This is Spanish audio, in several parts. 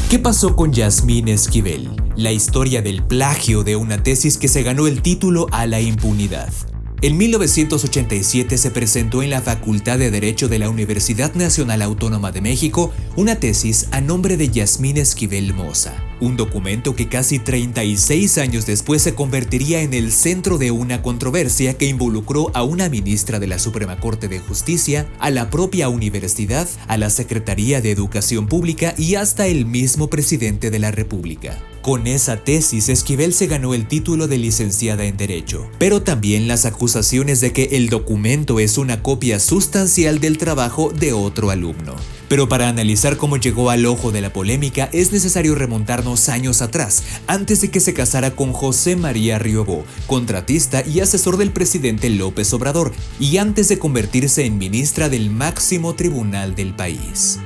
¿Qué pasó con Yasmín Esquivel? La historia del plagio de una tesis que se ganó el título a la impunidad. En 1987 se presentó en la Facultad de Derecho de la Universidad Nacional Autónoma de México una tesis a nombre de Yasmín Esquivel Moza, un documento que casi 36 años después se convertiría en el centro de una controversia que involucró a una ministra de la Suprema Corte de Justicia, a la propia universidad, a la Secretaría de Educación Pública y hasta el mismo presidente de la República. Con esa tesis, Esquivel se ganó el título de licenciada en Derecho, pero también las acusaciones de que el documento es una copia sustancial del trabajo de otro alumno. Pero para analizar cómo llegó al ojo de la polémica es necesario remontarnos años atrás, antes de que se casara con José María Riobó, contratista y asesor del presidente López Obrador, y antes de convertirse en ministra del máximo tribunal del país.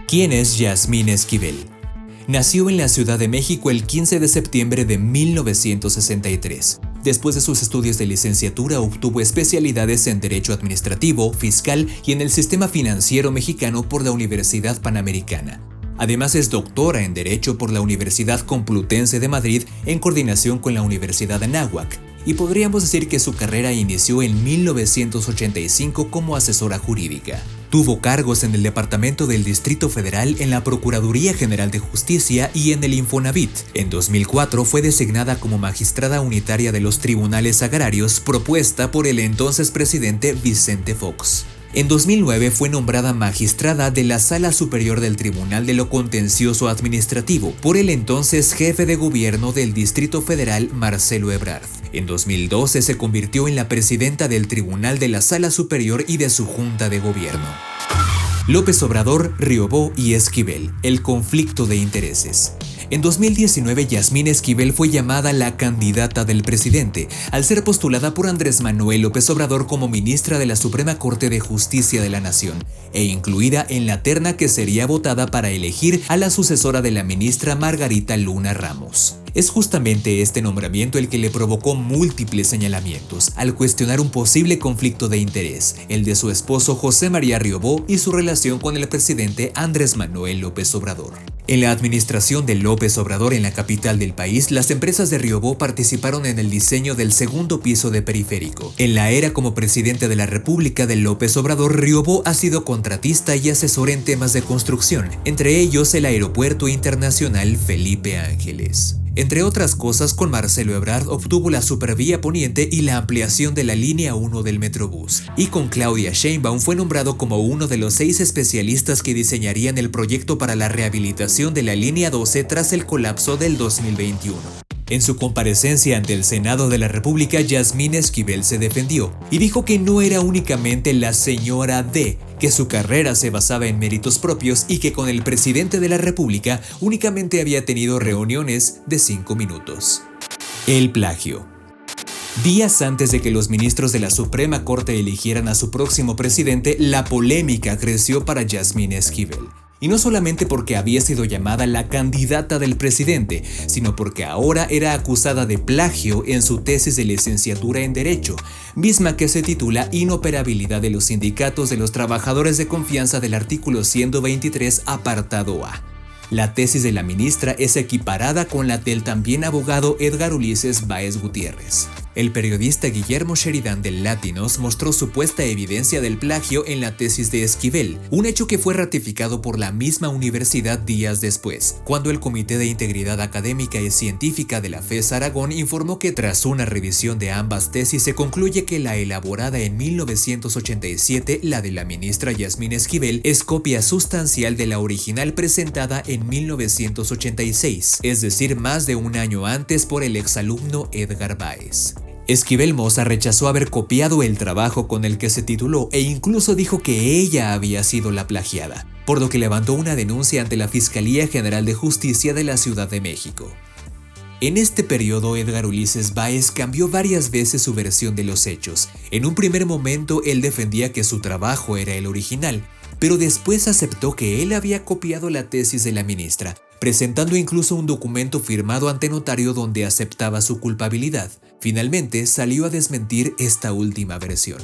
¿Quién es Yasmín Esquivel? Nació en la Ciudad de México el 15 de septiembre de 1963. Después de sus estudios de licenciatura obtuvo especialidades en Derecho Administrativo, Fiscal y en el Sistema Financiero Mexicano por la Universidad Panamericana. Además es doctora en Derecho por la Universidad Complutense de Madrid en coordinación con la Universidad Anáhuac. Y podríamos decir que su carrera inició en 1985 como asesora jurídica. Tuvo cargos en el Departamento del Distrito Federal, en la Procuraduría General de Justicia y en el Infonavit. En 2004 fue designada como magistrada unitaria de los tribunales agrarios, propuesta por el entonces presidente Vicente Fox. En 2009 fue nombrada magistrada de la Sala Superior del Tribunal de lo Contencioso Administrativo por el entonces jefe de gobierno del Distrito Federal, Marcelo Ebrard. En 2012 se convirtió en la presidenta del Tribunal de la Sala Superior y de su Junta de Gobierno. López Obrador, Riobó y Esquivel, el conflicto de intereses. En 2019, Yasmín Esquivel fue llamada la candidata del presidente, al ser postulada por Andrés Manuel López Obrador como ministra de la Suprema Corte de Justicia de la Nación, e incluida en la terna que sería votada para elegir a la sucesora de la ministra Margarita Luna Ramos. Es justamente este nombramiento el que le provocó múltiples señalamientos, al cuestionar un posible conflicto de interés, el de su esposo José María Riobó y su relación con el presidente Andrés Manuel López Obrador. En la administración de López Obrador en la capital del país, las empresas de Riobó participaron en el diseño del segundo piso de Periférico. En la era como presidente de la República de López Obrador, Riobó ha sido contratista y asesor en temas de construcción, entre ellos el Aeropuerto Internacional Felipe Ángeles. Entre otras cosas, con Marcelo Ebrard obtuvo la Supervía Poniente y la ampliación de la línea 1 del Metrobús, y con Claudia Sheinbaum fue nombrado como uno de los 6 especialistas que diseñarían el proyecto para la rehabilitación de la línea 12 tras el colapso del 2021. En su comparecencia ante el Senado de la República, Yasmín Esquivel se defendió y dijo que no era únicamente la señora D, que su carrera se basaba en méritos propios y que con el presidente de la República únicamente había tenido reuniones de 5 minutos. El plagio. Días antes de que los ministros de la Suprema Corte eligieran a su próximo presidente, la polémica creció para Yasmín Esquivel. Y no solamente porque había sido llamada la candidata del presidente, sino porque ahora era acusada de plagio en su tesis de licenciatura en Derecho, misma que se titula Inoperabilidad de los sindicatos de los trabajadores de confianza del artículo 123, apartado A. La tesis de la ministra es equiparada con la del también abogado Edgar Ulises Báez Gutiérrez. El periodista Guillermo Sheridan del Latinos mostró supuesta evidencia del plagio en la tesis de Esquivel, un hecho que fue ratificado por la misma universidad días después, cuando el Comité de Integridad Académica y Científica de la FES Aragón informó que tras una revisión de ambas tesis se concluye que la elaborada en 1987, la de la ministra Yasmín Esquivel, es copia sustancial de la original presentada en 1986, es decir, más de un año antes por el exalumno Edgar Báez. Esquivel Moza rechazó haber copiado el trabajo con el que se tituló e incluso dijo que ella había sido la plagiada, por lo que levantó una denuncia ante la Fiscalía General de Justicia de la Ciudad de México. En este periodo, Edgar Ulises Báez cambió varias veces su versión de los hechos. En un primer momento, él defendía que su trabajo era el original, pero después aceptó que él había copiado la tesis de la ministra, presentando incluso un documento firmado ante notario donde aceptaba su culpabilidad. Finalmente salió a desmentir esta última versión.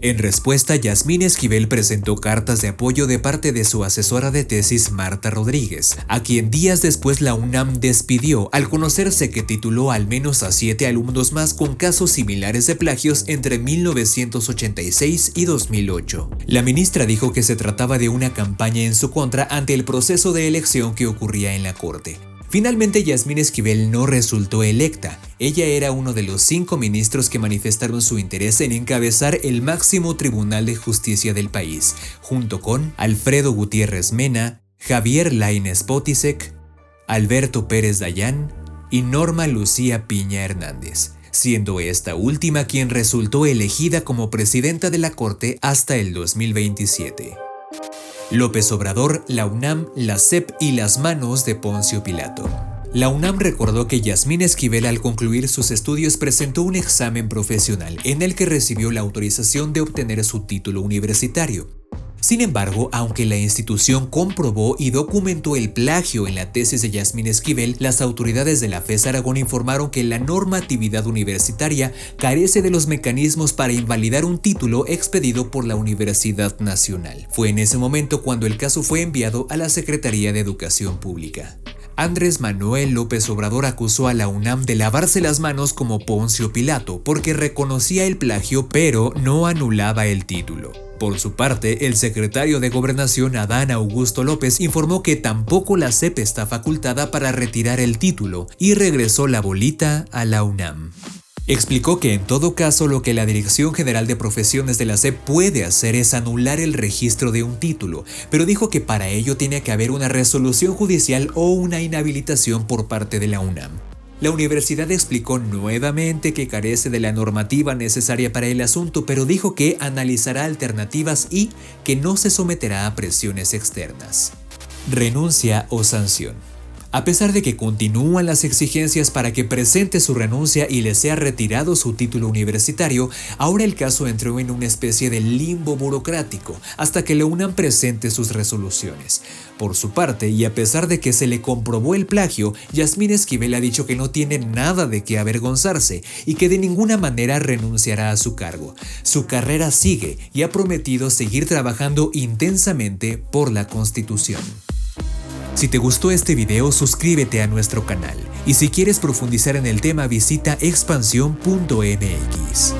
En respuesta, Yasmín Esquivel presentó cartas de apoyo de parte de su asesora de tesis Marta Rodríguez, a quien días después la UNAM despidió al conocerse que tituló al menos a 7 alumnos más con casos similares de plagios entre 1986 y 2008. La ministra dijo que se trataba de una campaña en su contra ante el proceso de elección que ocurría en la Corte. Finalmente, Yasmín Esquivel no resultó electa. Ella era uno de los 5 ministros que manifestaron su interés en encabezar el máximo tribunal de justicia del país, junto con Alfredo Gutiérrez Mena, Javier Lainez Potisek, Alberto Pérez Dayán y Norma Lucía Piña Hernández, siendo esta última quien resultó elegida como presidenta de la Corte hasta el 2027. López Obrador, la UNAM, la SEP y las manos de Poncio Pilato. La UNAM recordó que Yasmín Esquivel al concluir sus estudios presentó un examen profesional en el que recibió la autorización de obtener su título universitario. Sin embargo, aunque la institución comprobó y documentó el plagio en la tesis de Yasmín Esquivel, las autoridades de la FES Aragón informaron que la normatividad universitaria carece de los mecanismos para invalidar un título expedido por la Universidad Nacional. Fue en ese momento cuando el caso fue enviado a la Secretaría de Educación Pública. Andrés Manuel López Obrador acusó a la UNAM de lavarse las manos como Poncio Pilato porque reconocía el plagio pero no anulaba el título. Por su parte, el secretario de Gobernación Adán Augusto López informó que tampoco la SEP está facultada para retirar el título y regresó la bolita a la UNAM. Explicó que en todo caso lo que la Dirección General de Profesiones de la SEP puede hacer es anular el registro de un título, pero dijo que para ello tiene que haber una resolución judicial o una inhabilitación por parte de la UNAM. La universidad explicó nuevamente que carece de la normativa necesaria para el asunto, pero dijo que analizará alternativas y que no se someterá a presiones externas. Renuncia o sanción. A pesar de que continúan las exigencias para que presente su renuncia y le sea retirado su título universitario, ahora el caso entró en una especie de limbo burocrático hasta que la UNAM presente sus resoluciones. Por su parte, y a pesar de que se le comprobó el plagio, Yasmín Esquivel ha dicho que no tiene nada de qué avergonzarse y que de ninguna manera renunciará a su cargo. Su carrera sigue y ha prometido seguir trabajando intensamente por la Constitución. Si te gustó este video, suscríbete a nuestro canal y si quieres profundizar en el tema visita expansión.mx.